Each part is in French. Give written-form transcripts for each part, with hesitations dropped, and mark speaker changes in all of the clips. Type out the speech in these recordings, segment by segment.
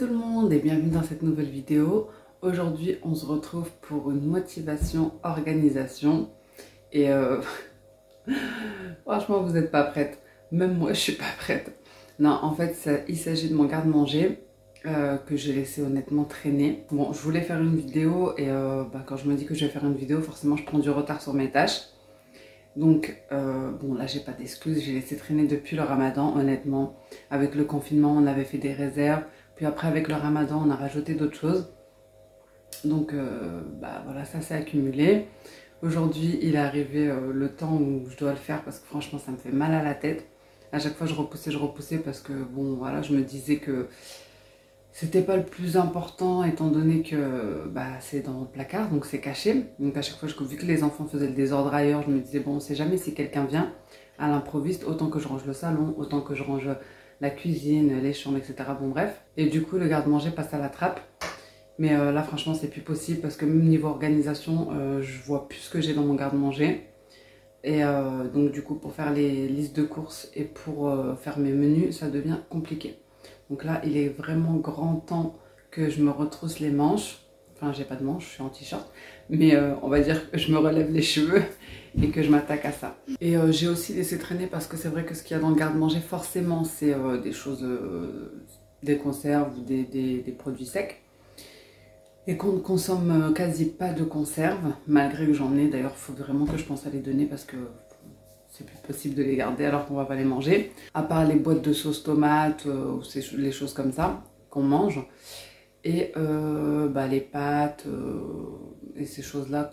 Speaker 1: tout le monde et bienvenue dans cette nouvelle vidéo. Aujourd'hui on se retrouve pour une motivation organisation et franchement vous n'êtes pas prête, même moi je suis pas prête. Non, en fait il s'agit de mon garde-manger que j'ai laissé honnêtement traîner. Bon, je voulais faire une vidéo et quand je me dis que je vais faire une vidéo, forcément je prends du retard sur mes tâches. Donc bon, là j'ai pas d'excuses, j'ai laissé traîner depuis le ramadan. Honnêtement, avec le confinement on avait fait des réserves, puis après avec le ramadan on a rajouté d'autres choses. Donc voilà, ça s'est accumulé. Aujourd'hui il est arrivé le temps où je dois le faire parce que franchement ça me fait mal à la tête. À chaque fois je repoussais parce que bon voilà, je me disais que c'était pas le plus important étant donné que c'est dans le placard, donc c'est caché. Donc à chaque fois, vu que les enfants faisaient le désordre ailleurs, je me disais bon, on sait jamais si quelqu'un vient à l'improviste, autant que je range le salon, autant que je range la cuisine, les chambres, etc. Bon bref. Et du coup, le garde-manger passe à la trappe. Mais là, franchement, c'est plus possible parce que même niveau organisation, je vois plus ce que j'ai dans mon garde-manger. Et donc du coup, pour faire les listes de courses et pour faire mes menus, ça devient compliqué. Donc là, il est vraiment grand temps que je me retrousse les manches. Enfin, j'ai pas de manches, je suis en t-shirt. Mais on va dire que je me relève les cheveux et que je m'attaque à ça. Et j'ai aussi laissé traîner parce que c'est vrai que ce qu'il y a dans le garde-manger, forcément, c'est des choses, des conserves ou des produits secs. Et qu'on ne consomme quasi pas de conserves, malgré que j'en ai. D'ailleurs, il faut vraiment que je pense à les donner parce que c'est plus possible de les garder alors qu'on va pas les manger. À part les boîtes de sauce tomate, ou les choses comme ça qu'on mange. Et les pâtes et ces choses-là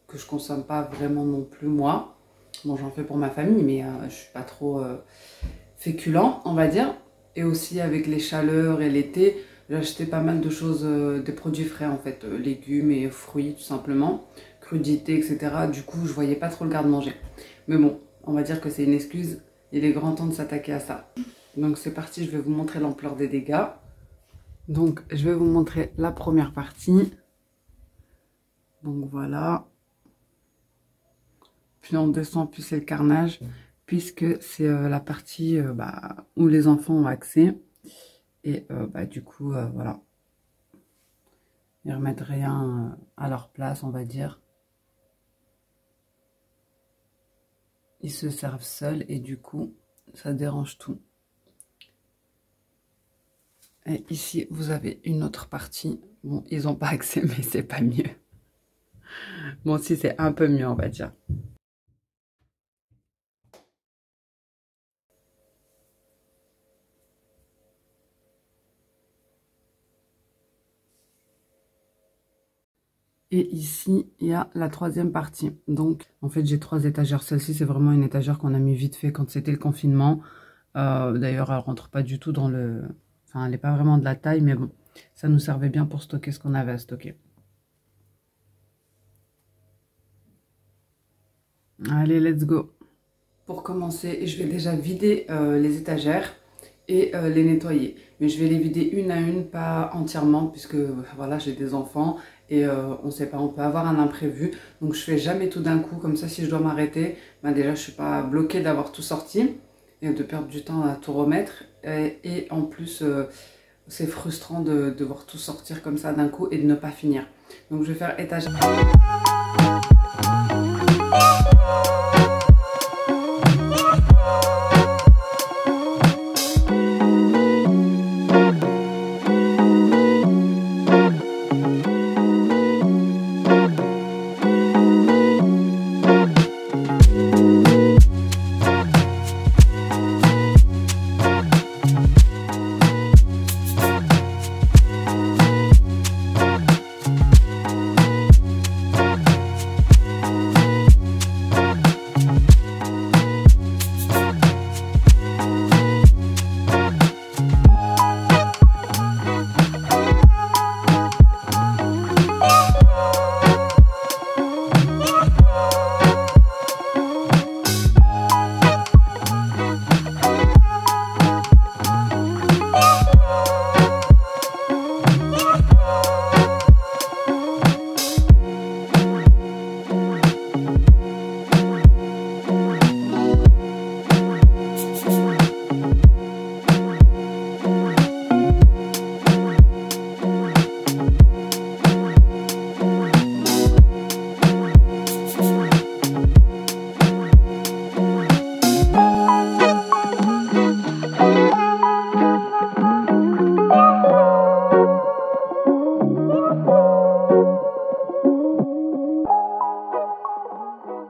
Speaker 1: que je consomme pas vraiment non plus moi. Bon, j'en fais pour ma famille, mais je suis pas trop féculent, on va dire. Et aussi avec les chaleurs et l'été, j'ai acheté pas mal de choses, des produits frais en fait, légumes et fruits tout simplement, crudités, etc. Du coup, je voyais pas trop le garde-manger. Mais bon, on va dire que c'est une excuse. Il est grand temps de s'attaquer à ça. Donc c'est parti, je vais vous montrer l'ampleur des dégâts. Donc je vais vous montrer la première partie. Donc voilà. Puis on descend, puis c'est le carnage. Puisque c'est la partie où les enfants ont accès. Et du coup, voilà. Ils remettent rien à leur place, on va dire. Ils se servent seuls et du coup, ça dérange tout. Et ici, vous avez une autre partie. Bon, ils n'ont pas accès, mais c'est pas mieux. Bon, si, c'est un peu mieux, on va dire. Et ici, il y a la troisième partie. Donc, en fait, j'ai 3 étagères. Celle-ci, c'est vraiment une étagère qu'on a mis vite fait quand c'était le confinement. D'ailleurs, elle rentre pas du tout dans le... Enfin, elle n'est pas vraiment de la taille, mais bon, ça nous servait bien pour stocker ce qu'on avait à stocker. Allez, let's go. Pour commencer, je vais déjà vider les étagères et les nettoyer. Mais je vais les vider une à une, pas entièrement, puisque voilà, j'ai des enfants. Et on ne sait pas, on peut avoir un imprévu. Donc je fais jamais tout d'un coup. Comme ça, si je dois m'arrêter, déjà je ne suis pas bloquée d'avoir tout sorti. Et de perdre du temps à tout remettre. Et en plus, c'est frustrant de devoir tout sortir comme ça d'un coup et de ne pas finir. Donc je vais faire étagère.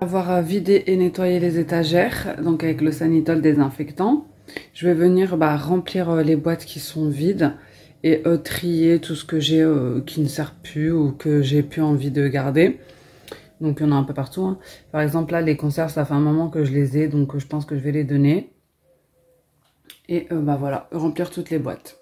Speaker 1: Avoir vidé et nettoyé les étagères, donc avec le Sanitol désinfectant, je vais venir remplir les boîtes qui sont vides et trier tout ce que j'ai qui ne sert plus ou que j'ai plus envie de garder. Donc il y en a un peu partout, hein. Par exemple là les conserves, ça fait un moment que je les ai, donc je pense que je vais les donner. Et voilà, remplir toutes les boîtes.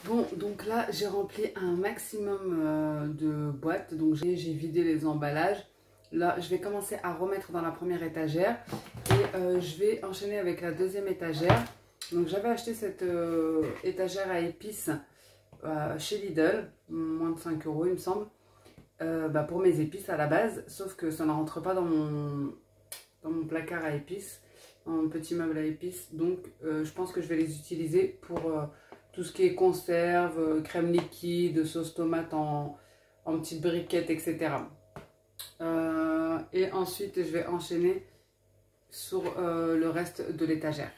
Speaker 1: Bon, donc là, j'ai rempli un maximum de boîtes. Donc, j'ai vidé les emballages. Là, je vais commencer à remettre dans la première étagère. Et je vais enchaîner avec la deuxième étagère. Donc, j'avais acheté cette étagère à épices chez Lidl. Moins de 5 € il me semble. Pour mes épices à la base. Sauf que ça ne rentre pas dans mon placard à épices. Dans mon petit meuble à épices. Donc, je pense que je vais les utiliser pour... tout ce qui est conserve, crème liquide, sauce tomate en petites briquettes, etc. Et ensuite, je vais enchaîner sur le reste de l'étagère. . 。 . 。 . . . . . . . . . . . . . . . . . . . . . . . . . . . . . . . . . . . . . . . . . . . . .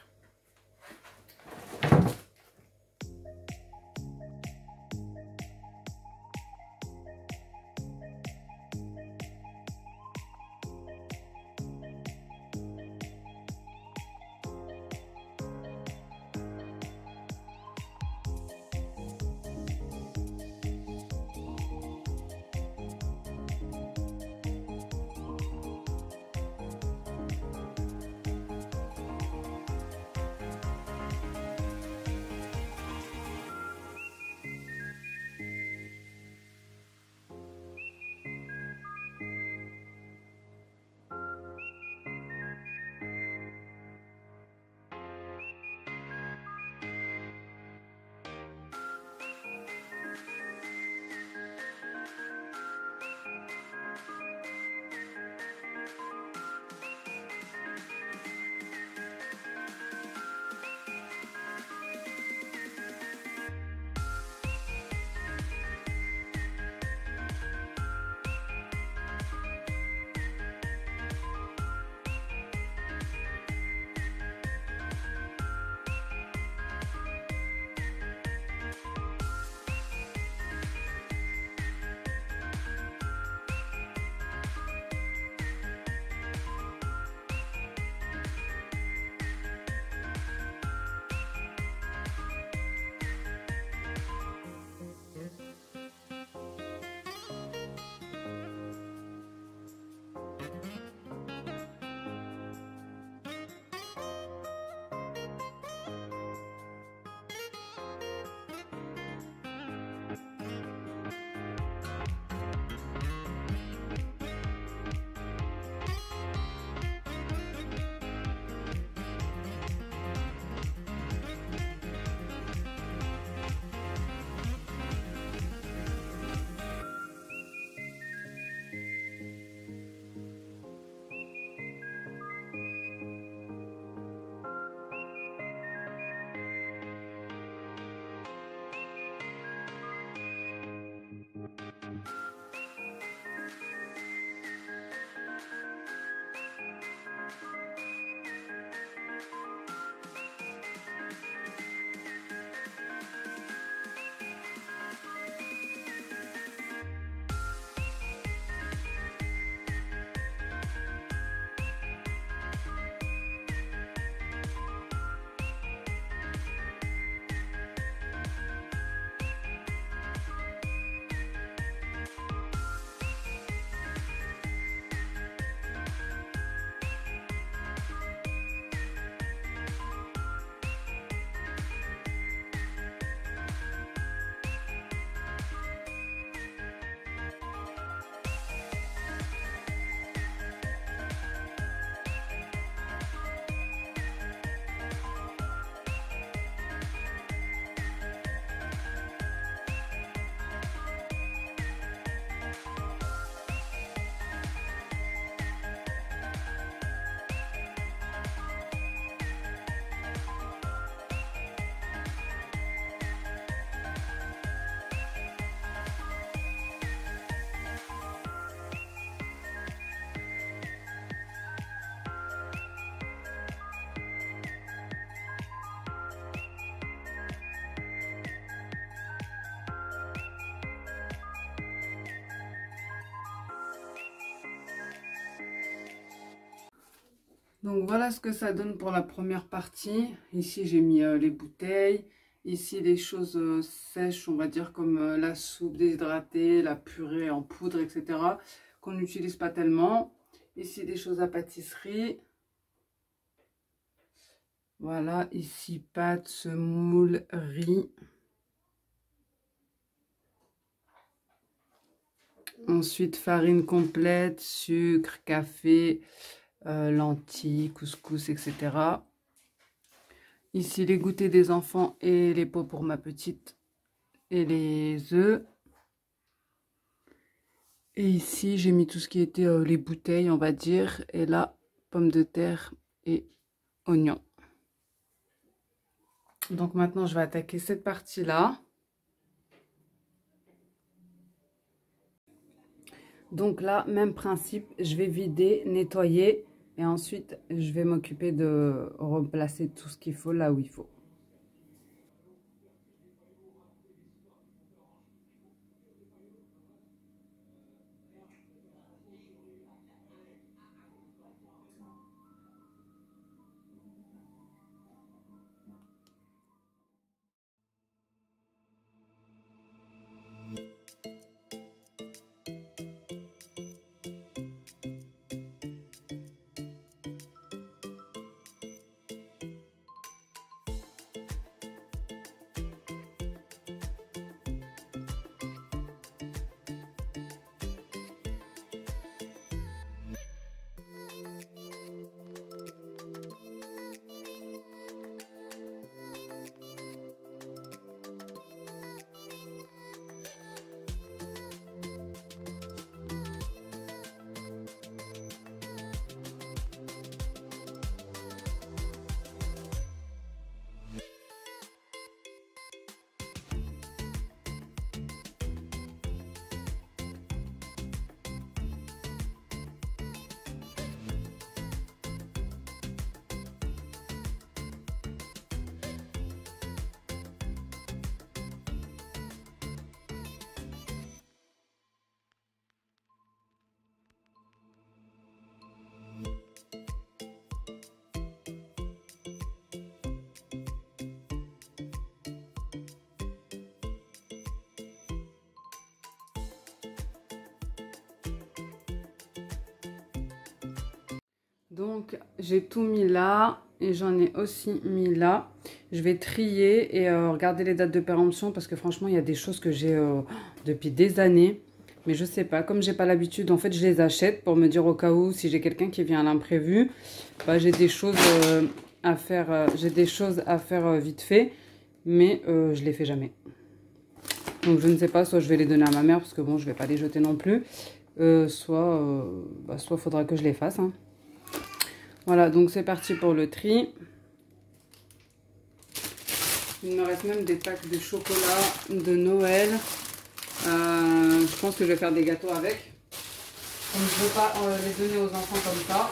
Speaker 1: Donc voilà ce que ça donne pour la première partie. Ici j'ai mis les bouteilles. Ici les choses sèches, on va dire comme la soupe déshydratée, la purée en poudre, etc. qu'on n'utilise pas tellement. Ici des choses à pâtisserie. Voilà, ici pâtes, semoule, riz. Ensuite farine complète, sucre, café, lentilles, couscous, etc. Ici les goûters des enfants et les pots pour ma petite et les œufs. Et ici j'ai mis tout ce qui était les bouteilles, on va dire. Et là, pommes de terre et oignons. Donc maintenant je vais attaquer cette partie-là. Donc là, même principe, je vais vider, nettoyer et ensuite je vais m'occuper de replacer tout ce qu'il faut là où il faut. Donc j'ai tout mis là et j'en ai aussi mis là. Je vais trier et regarder les dates de péremption parce que franchement il y a des choses que j'ai depuis des années. Mais je sais pas, comme j'ai pas l'habitude, en fait je les achète pour me dire au cas où si j'ai quelqu'un qui vient à l'imprévu, bah, j'ai des choses à faire, vite fait, mais je les fais jamais. Donc je ne sais pas, soit je vais les donner à ma mère parce que bon je vais pas les jeter non plus, soit faudra que je les fasse. Hein. Voilà, donc c'est parti pour le tri. Il me reste même des packs de chocolat de Noël. Je pense que je vais faire des gâteaux avec. Donc, je ne veux pas les donner aux enfants comme ça.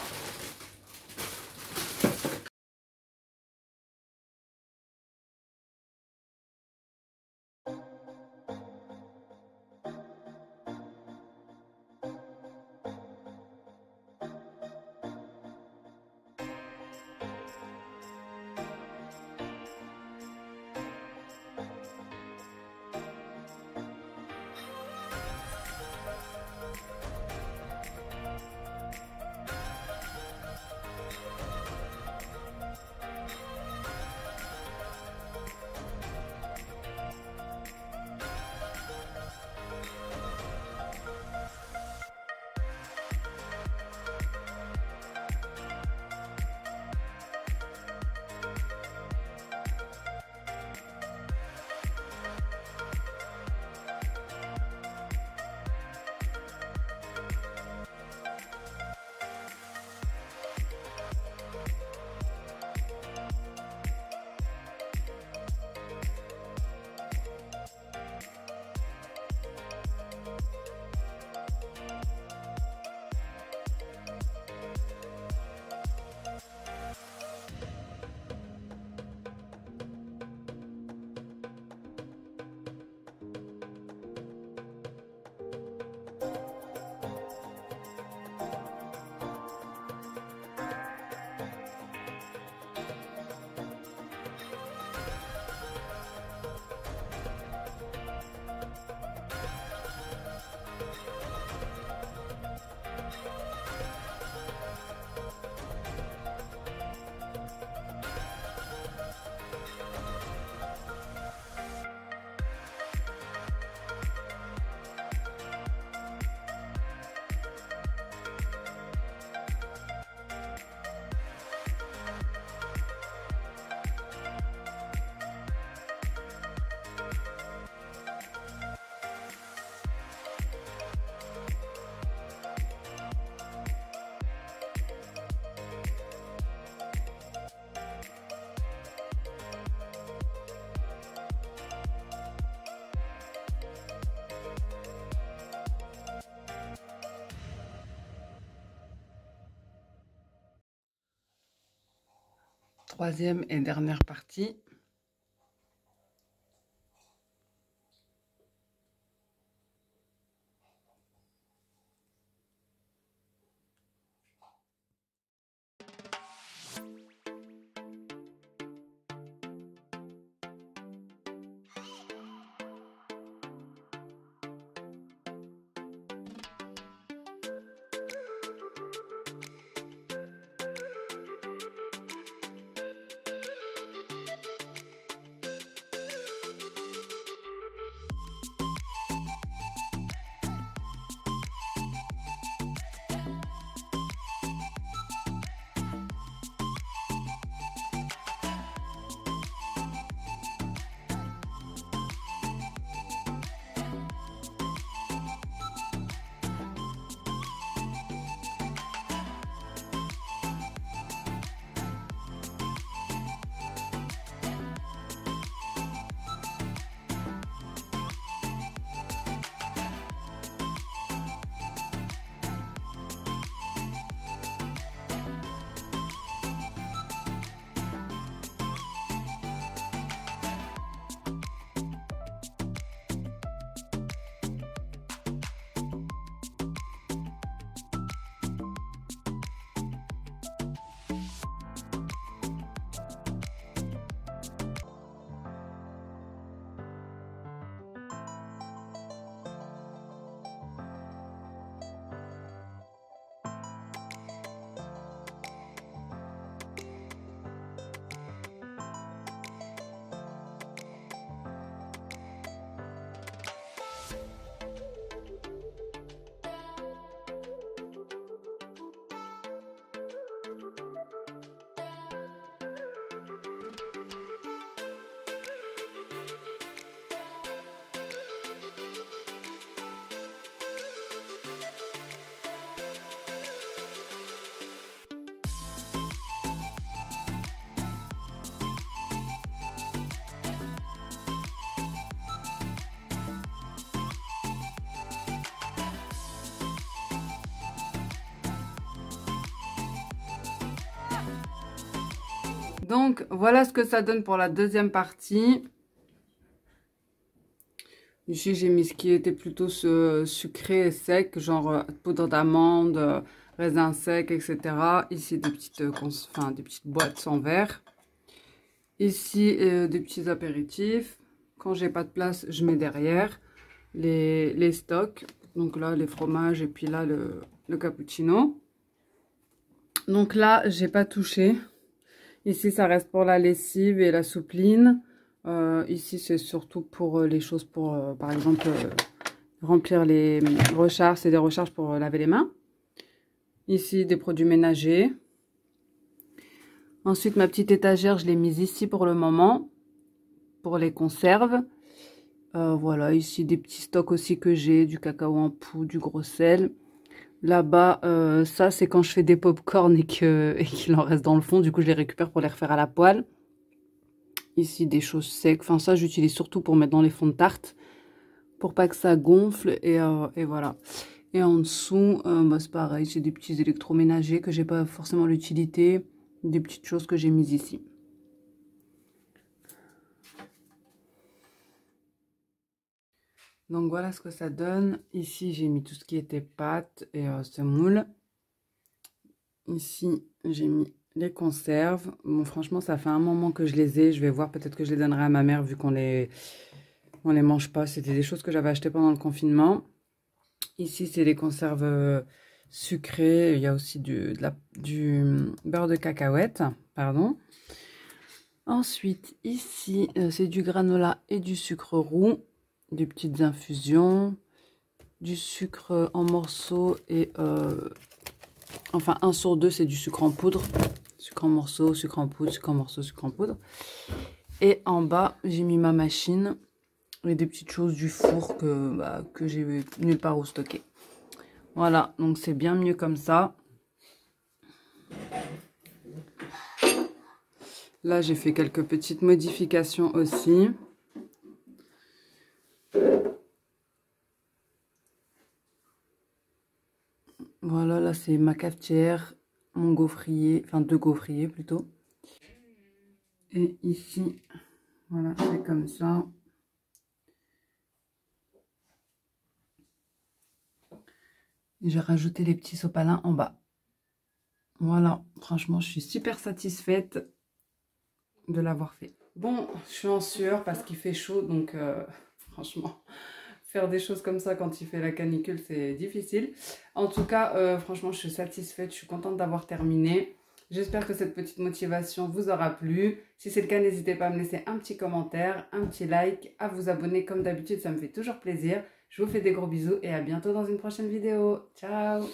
Speaker 1: troisième et dernière partie. Donc, voilà ce que ça donne pour la deuxième partie. Ici, j'ai mis ce qui était plutôt sucré et sec, genre poudre d'amande, raisin sec, etc. Ici, des petites, des petites boîtes sans verre. Ici, des petits apéritifs. Quand j'ai pas de place, je mets derrière les stocks. Donc là, les fromages et puis là, le cappuccino. Donc là, j'ai pas touché. Ici, ça reste pour la lessive et la soupline. Ici, c'est surtout pour les choses pour, par exemple, remplir les recharges. C'est des recharges pour laver les mains. Ici, des produits ménagers. Ensuite, ma petite étagère, je l'ai mise ici pour le moment. Pour les conserves. Voilà, ici, des petits stocks aussi que j'ai. Du cacao en poudre, du gros sel. Là-bas, ça, c'est quand je fais des pop-corn et qu'il en reste dans le fond. Du coup, je les récupère pour les refaire à la poêle. Ici, des choses secs. Enfin, ça, j'utilise surtout pour mettre dans les fonds de tarte. Pour pas que ça gonfle. Et voilà. Et en dessous, bah, c'est pareil. C'est des petits électroménagers que j'ai pas forcément l'utilité. Des petites choses que j'ai mises ici. Donc, voilà ce que ça donne. Ici, j'ai mis tout ce qui était pâte et semoule. Ici, j'ai mis les conserves. Bon, franchement, ça fait un moment que je les ai. Je vais voir, peut-être que je les donnerai à ma mère vu qu'on les mange pas. C'était des choses que j'avais achetées pendant le confinement. Ici, c'est les conserves sucrées. Il y a aussi du beurre de cacahuète. Pardon. Ensuite, ici, c'est du granola et du sucre roux. Des petites infusions. Du sucre en morceaux et... enfin, 1 sur 2, c'est du sucre en poudre. Sucre en morceaux, sucre en poudre, sucre en morceaux, sucre en poudre. Et en bas, j'ai mis ma machine et des petites choses du four que j'ai nulle part où stocker. Voilà, donc c'est bien mieux comme ça. Là, j'ai fait quelques petites modifications aussi. Voilà, là c'est ma cafetière, mon gaufrier, enfin 2 gaufriers plutôt. Et ici, voilà, c'est comme ça. J'ai rajouté les petits sopalins en bas. Voilà, franchement, je suis super satisfaite de l'avoir fait. Bon, je suis en sueur parce qu'il fait chaud, donc franchement, faire des choses comme ça quand il fait la canicule, c'est difficile. En tout cas, franchement, je suis satisfaite, je suis contente d'avoir terminé. J'espère que cette petite motivation vous aura plu. Si c'est le cas, n'hésitez pas à me laisser un petit commentaire, un petit like, à vous abonner comme d'habitude, ça me fait toujours plaisir. Je vous fais des gros bisous et à bientôt dans une prochaine vidéo. Ciao!